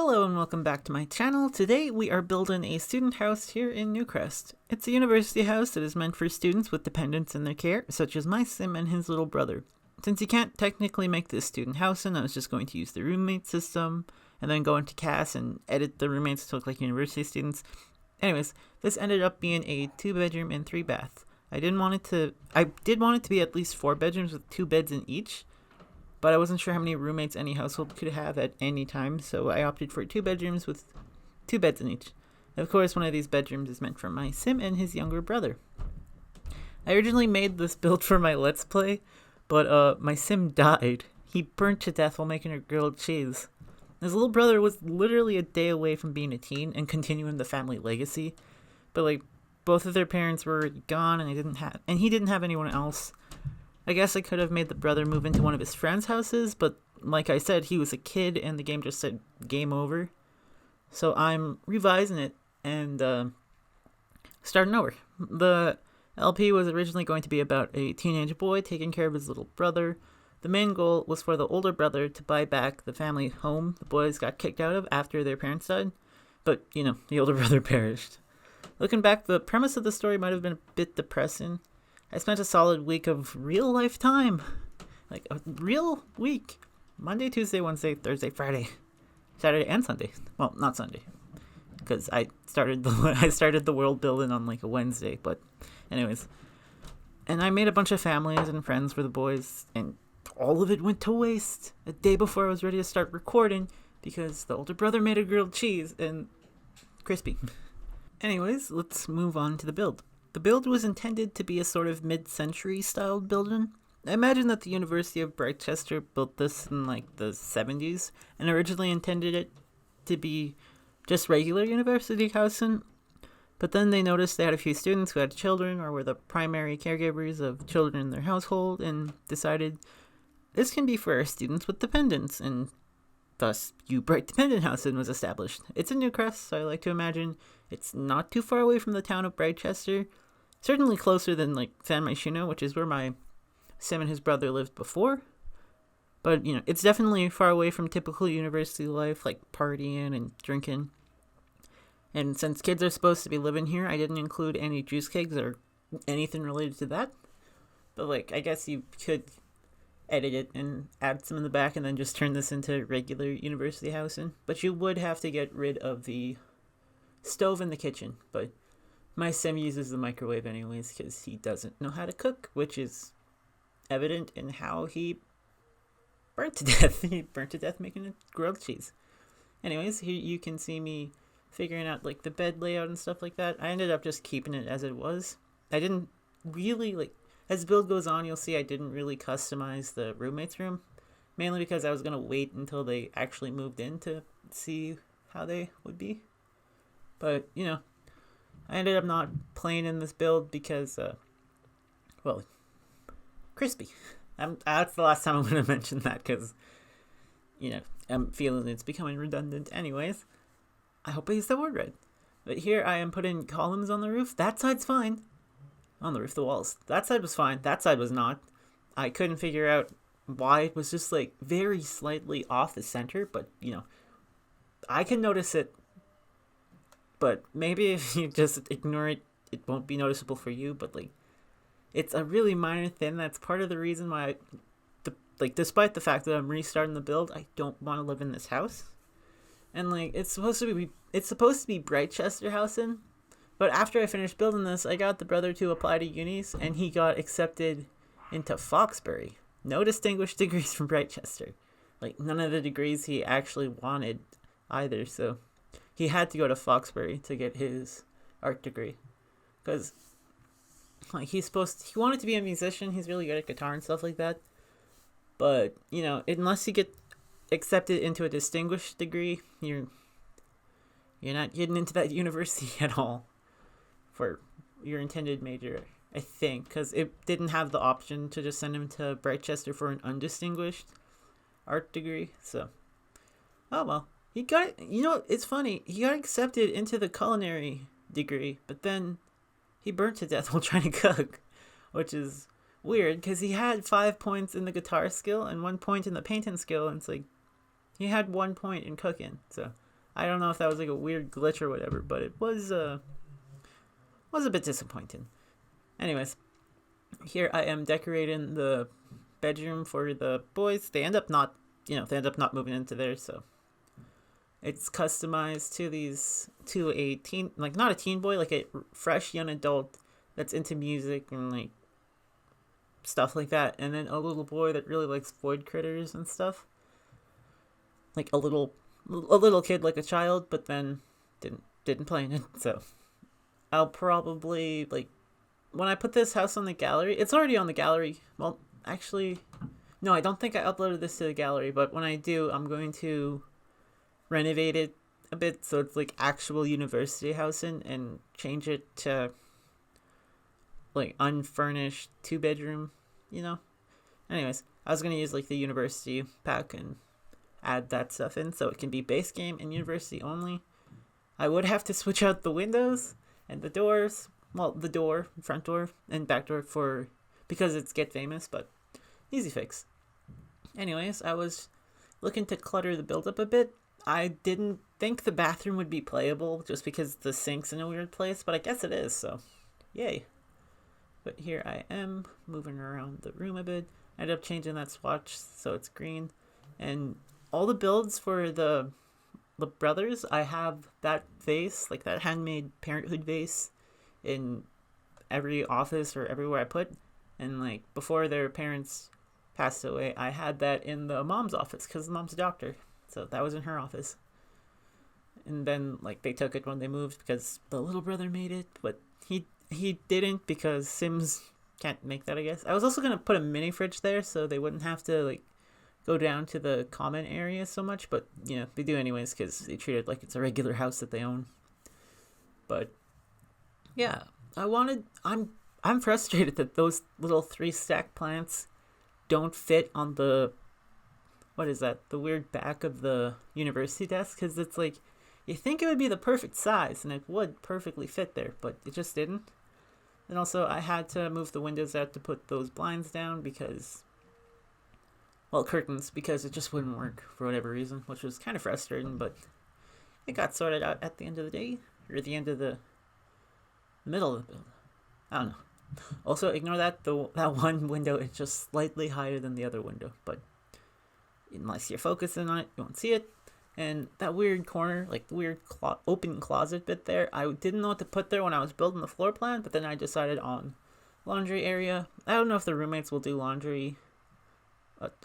Hello and welcome back to my channel. Today we are building a student house here in Newcrest. It's a university house that is meant for students with dependents in their care, such as my sim and his little brother. Since you can't technically make this student housing, I was just going to use the roommate system and then go into CAS and edit the roommates to look like university students. Anyways, this ended up being a 2-bedroom and 3-bath. I did want it to be at least 4 bedrooms with 2 beds in each, but I wasn't sure how many roommates any household could have at any time, so I opted for 2 bedrooms with 2 beds in each. Of course, one of these bedrooms is meant for my sim and his younger brother. I originally made this build for my Let's Play, but my sim died. He burnt to death while making a grilled cheese. His little brother was literally a day away from being a teen and continuing the family legacy, but both of their parents were gone and he didn't have anyone else. I guess I could have made the brother move into one of his friends' houses, but like I said, he was a kid and the game just said game over. So I'm revising it and starting over. The LP was originally going to be about a teenage boy taking care of his little brother. The main goal was for the older brother to buy back the family home the boys got kicked out of after their parents died, but, the older brother perished. Looking back, the premise of the story might have been a bit depressing. I spent a solid week of real life time. Like a real week. Monday, Tuesday, Wednesday, Thursday, Friday, Saturday, and Sunday. Well, not Sunday, because I started the world building on a Wednesday. But anyways, and I made a bunch of families and friends for the boys, and all of it went to waste a day before I was ready to start recording because the older brother made a grilled cheese and crispy. Anyways, let's move on to the build. The build was intended to be a sort of mid-century style building. I imagine that the University of Britechester built this in the 70s and originally intended it to be just regular university housing, but then they noticed they had a few students who had children or were the primary caregivers of children in their household and decided this can be for our students with dependents, and thus UBrite dependent housing was established. It's in Newcrest, so I like to imagine it's not too far away from the town of Britechester. Certainly closer than San Myshuno, which is where my sim and his brother lived before. But, it's definitely far away from typical university life, like partying and drinking. And since kids are supposed to be living here, I didn't include any juice kegs or anything related to that. But, I guess you could edit it and add some in the back and then just turn this into regular university housing. But you would have to get rid of the stove in the kitchen, but my sim uses the microwave anyways because he doesn't know how to cook, which is evident in how he burnt to death. He burnt to death making a grilled cheese. Anyways, here you can see me figuring out the bed layout and stuff like that. I ended up just keeping it as it was. I didn't really as the build goes on, you'll see I didn't really customize the roommate's room, mainly because I was going to wait until they actually moved in to see how they would be. But, I ended up not playing in this build because, crispy. That's the last time I'm going to mention that because, I'm feeling it's becoming redundant anyways. I hope I used that word right. But here I am putting columns on the roof. That side's fine. On the roof, the walls. That side was fine. That side was not. I couldn't figure out why it was just very slightly off the center, but, I can notice it. But maybe if you just ignore it, it won't be noticeable for you. But it's a really minor thing. That's part of the reason why, despite the fact that I'm restarting the build, I don't want to live in this house. And it's supposed to be Britechester housing. But after I finished building this, I got the brother to apply to unis, and he got accepted into Foxbury. No distinguished degrees from Britechester. None of the degrees he actually wanted either, so he had to go to Foxbury to get his art degree. Because, he wanted to be a musician. He's really good at guitar and stuff like that. But, unless you get accepted into a distinguished degree, you're not getting into that university at all for your intended major, I think. Because it didn't have the option to just send him to Britechester for an undistinguished art degree. So, oh well. He got, it's funny, he got accepted into the culinary degree, but then he burnt to death while trying to cook, which is weird, because he had 5 points in the guitar skill and 1 point in the painting skill, and it's he had 1 point in cooking, so I don't know if that was like a weird glitch or whatever, but it was a bit disappointing. Anyways, here I am decorating the bedroom for the boys. They end up not moving into there, so it's customized to a teen, like not a teen boy, like a fresh young adult that's into music and like stuff like that, and then a little boy that really likes void critters and stuff. Like a little kid, like a child, but then didn't play in it. So I'll probably, like, when I put this house on the gallery, it's already on the gallery. Well, actually, no, I don't think I uploaded this to the gallery, but when I do, I'm going to renovate it a bit so it's like actual university housing and change it to like unfurnished 2-bedroom, Anyways, I was going to use like the university pack and add that stuff in so it can be base game and university only. I would have to switch out the windows and the doors, well, the door, front door and back door because it's Get Famous, but easy fix. Anyways, I was looking to clutter the build up a bit. I didn't think the bathroom would be playable just because the sink's in a weird place, but I guess it is, so yay. But here I am moving around the room a bit. I ended up changing that swatch so it's green, and all the builds for the brothers, I have that vase, like that handmade parenthood vase, in every office or everywhere I put. And like before their parents passed away, I had that in the mom's office because the mom's a doctor, so that was in her office. And then like they took it when they moved because the little brother made it, but he didn't because Sims can't make that, I guess. I was also gonna put a mini fridge there so they wouldn't have to like go down to the common area so much, but they do anyways because they treat it like it's a regular house that they own. But yeah, I'm frustrated that those little 3-stack plants don't fit on the, what is that, the weird back of the university desk, because it's like you think it would be the perfect size and it would perfectly fit there, but it just didn't. And also I had to move the windows out to put those blinds down because, well, curtains, because it just wouldn't work for whatever reason, which was kind of frustrating, but it got sorted out at the end of the day, or the end of the middle of the build. I don't know. Also, ignore that that one window is just slightly higher than the other window, but unless you're focusing on it, you won't see it. And that weird corner, like the weird open closet bit there, I didn't know what to put there when I was building the floor plan, but then I decided on laundry area. I don't know if the roommates will do laundry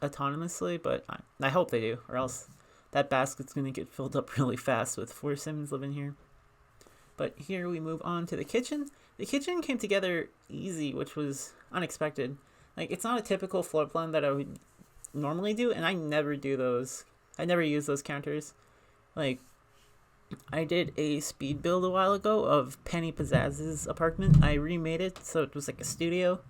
autonomously, but I hope they do, or else that basket's going to get filled up really fast with 4 Sims living here. But here we move on to the kitchen. The kitchen came together easy, which was unexpected. Like, it's not a typical floor plan that I would normally do, and I never do those. I never use those counters. Like, I did a speed build a while ago of Penny Pizzazz's apartment. I remade it so it was like a studio,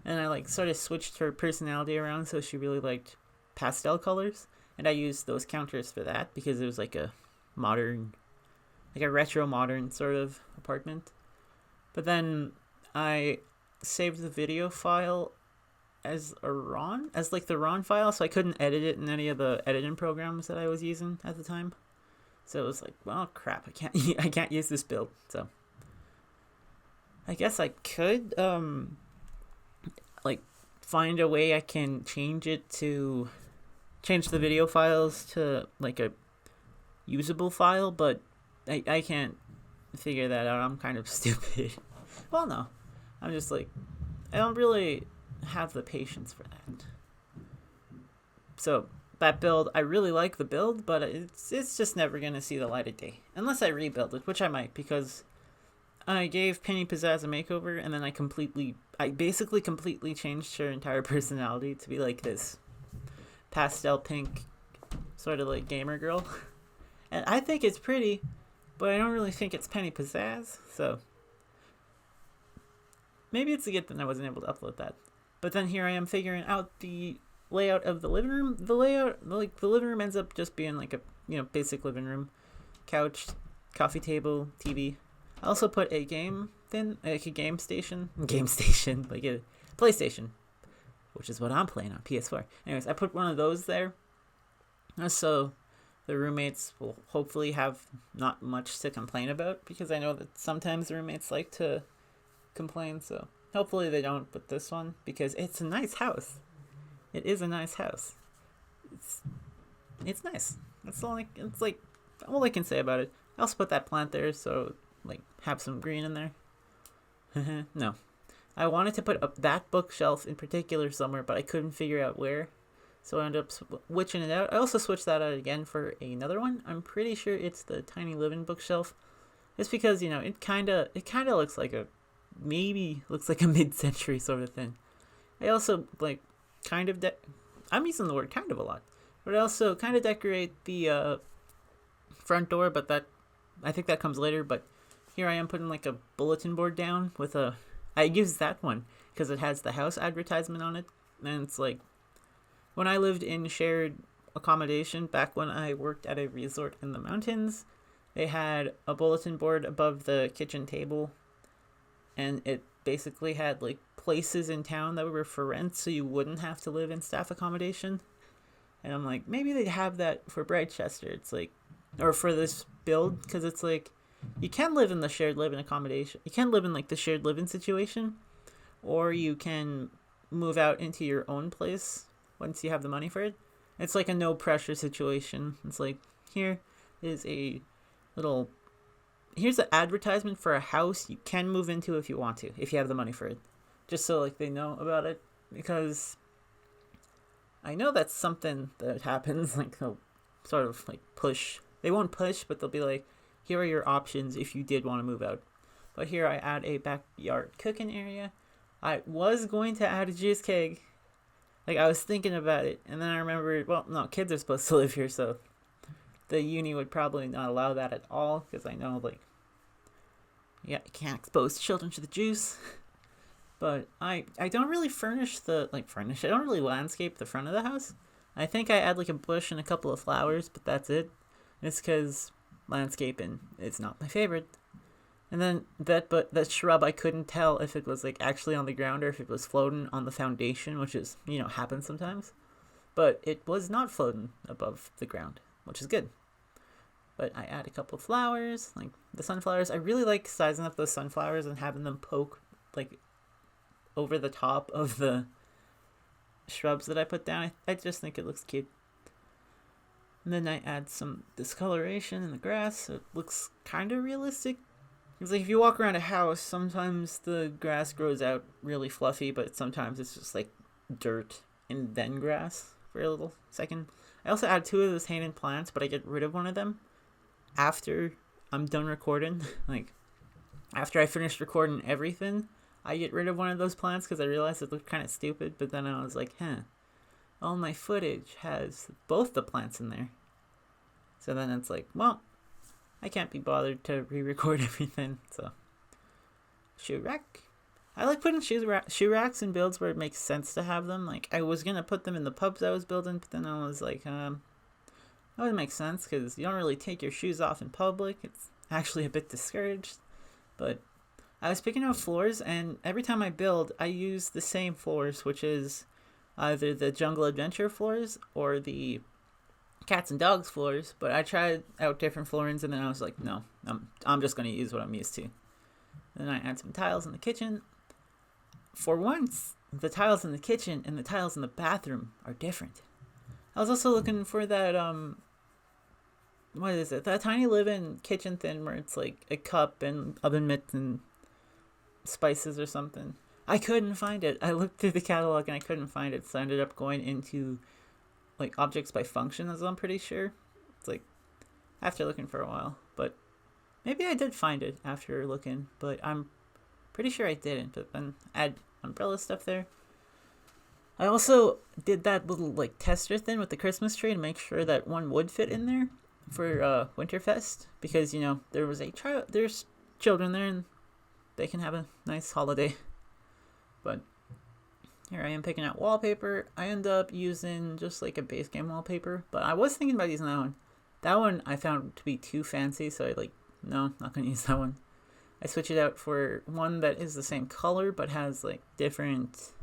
and I like sort of switched her personality around so she really liked pastel colors, and I used those counters for that because it was like a modern, like a retro modern sort of apartment. But then I saved the video file as like the RAW file, so I couldn't edit it in any of the editing programs that I was using at the time. So it was like, well, crap, I can't use this build. So I guess I could like find a way I can change the video files to like a usable file, but I can't figure that out. I'm kind of stupid. Well, no, I'm just like, I don't really have the patience for that. So that build, I really like the build, but it's just never gonna see the light of day unless I rebuild it, which I might, because I gave Penny Pizzazz a makeover, and then I basically completely changed her entire personality to be like this pastel pink sort of like gamer girl. And I think it's pretty, but I don't really think it's Penny Pizzazz, so maybe it's a good thing I wasn't able to upload that. But then here I am figuring out the layout of the living room. The living room ends up just being like a, basic living room. Couch, coffee table, TV. I also put a game station, like a PlayStation, which is what I'm playing on PS4. Anyways, I put one of those there. So the roommates will hopefully have not much to complain about, because I know that sometimes the roommates like to complain, so hopefully they don't with this one, because it's a nice house. It is a nice house. It's nice. That's all it's like all I can say about it. I also put that plant there so like have some green in there. No. I wanted to put up that bookshelf in particular somewhere, but I couldn't figure out where. So I ended up switching it out. I also switched that out again for another one. I'm pretty sure it's the tiny living bookshelf. It's because, it kind of looks like maybe looks like a mid-century sort of thing. I also like kind of I'm using the word kind of a lot. But I also kind of decorate the front door, but I think that comes later. But here I am putting like a bulletin board down with I use that one because it has the house advertisement on it. And it's like, when I lived in shared accommodation back when I worked at a resort in the mountains, they had a bulletin board above the kitchen table. And it basically had like places in town that were for rent, so you wouldn't have to live in staff accommodation. And I'm like, maybe they'd have that for Britechester. It's like, or for this build, because it's like, you can live in the shared living accommodation. You can live in like the shared living situation, or you can move out into your own place once you have the money for it. It's like a no pressure situation. It's like, here's an advertisement for a house you can move into if you want to, if you have the money for it. Just so like they know about it, because I know that's something that happens. Like they'll sort of like push. They won't push, but they'll be like, here are your options if you did want to move out. But here I add a backyard cooking area. I was going to add a juice keg. Like I was thinking about it, and then I remembered, well, no, kids are supposed to live here, so the uni would probably not allow that at all, because I know like, yeah, you can't expose children to the juice. But I don't really I don't really landscape the front of the house. I think I add like a bush and a couple of flowers, but that's it. It's because landscaping is not my favorite. And then that shrub, I couldn't tell if it was like actually on the ground or if it was floating on the foundation, which is, happens sometimes. But it was not floating above the ground, which is good. But I add a couple of flowers, like the sunflowers. I really like sizing up those sunflowers and having them poke like over the top of the shrubs that I put down. I just think it looks cute. And then I add some discoloration in the grass so it looks kind of realistic. It's like if you walk around a house, sometimes the grass grows out really fluffy, but sometimes it's just like dirt and then grass for a little second. I also add 2 of those hanging plants, but I get rid of one of them after I'm done recording. Like after I finish recording everything, I get rid of one of those plants because I realized it looked kind of stupid. But then I was like, all my footage has both the plants in there. So then it's like, well, I can't be bothered to re-record everything. So shoe rack. I like putting shoe racks in builds where it makes sense to have them. Like I was gonna put them in the pubs I was building, but then I was like, that would make sense because you don't really take your shoes off in public. It's actually a bit discouraged. But I was picking out floors, and every time I build, I use the same floors, which is either the Jungle Adventure floors or the Cats and Dogs floors. But I tried out different floorings, and then I was like, no, I'm just going to use what I'm used to. Then I add some tiles in the kitchen. For once, the tiles in the kitchen and the tiles in the bathroom are different. I was also looking for that, what is it? That tiny living kitchen thing where it's like a cup and oven mitts and spices or something. I couldn't find it. I looked through the catalog and I couldn't find it, so I ended up going into like objects by function, as I'm pretty sure. It's like after looking for a while, but maybe I did find it after looking, but I'm pretty sure I didn't. But then add umbrella stuff there. I also did that little like tester thing with the Christmas tree to make sure that one would fit in there for Winterfest, because there's children there and they can have a nice holiday. But here I am picking out wallpaper. I end up using just like a base game wallpaper, but I was thinking about using that one. That one I found to be too fancy, so no, not gonna use that one. I switch it out for one that is the same color but has like different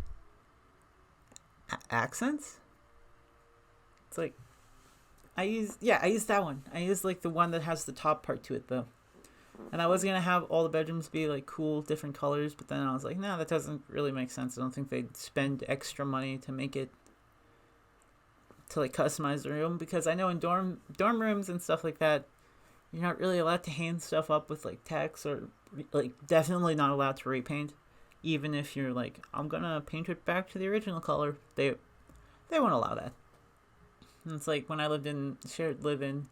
accents. It's like I used that one. I used like the one that has the top part to it though. And I was gonna have all the bedrooms be like cool, different colors, but then I was like, no, that doesn't really make sense. I don't think they'd spend extra money to make it to like customize the room, because I know in dorm rooms and stuff like that, you're not really allowed to hang stuff up with like text, or like definitely not allowed to repaint, even if you're like, I'm gonna paint it back to the original color. They won't allow that. And it's like when I lived in shared living,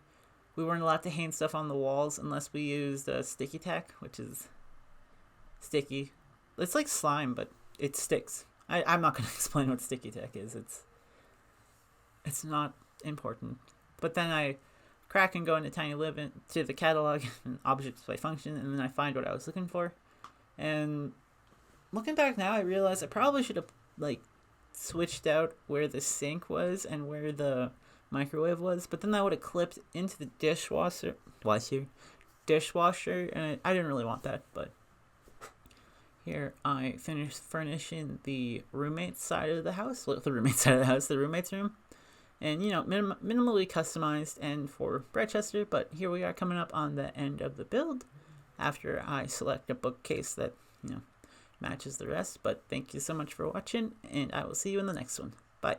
we weren't allowed to hang stuff on the walls unless we used sticky tack, which is sticky. It's like slime, but it sticks. I'm not going to explain what sticky tack is. It's not important. But then I crack and go into Tiny Living to the catalog and object display function, and then I find what I was looking for. And looking back now, I realize I probably should have like switched out where the sink was and where the microwave was, but then that would have clipped into the dishwasher, and I didn't really want that. But here I finished furnishing the roommate's side of the house, the roommate's room, and minimally customized and for Britechester. But here we are coming up on the end of the build after I select a bookcase that matches the rest. But thank you so much for watching, and I will see you in the next one. Bye.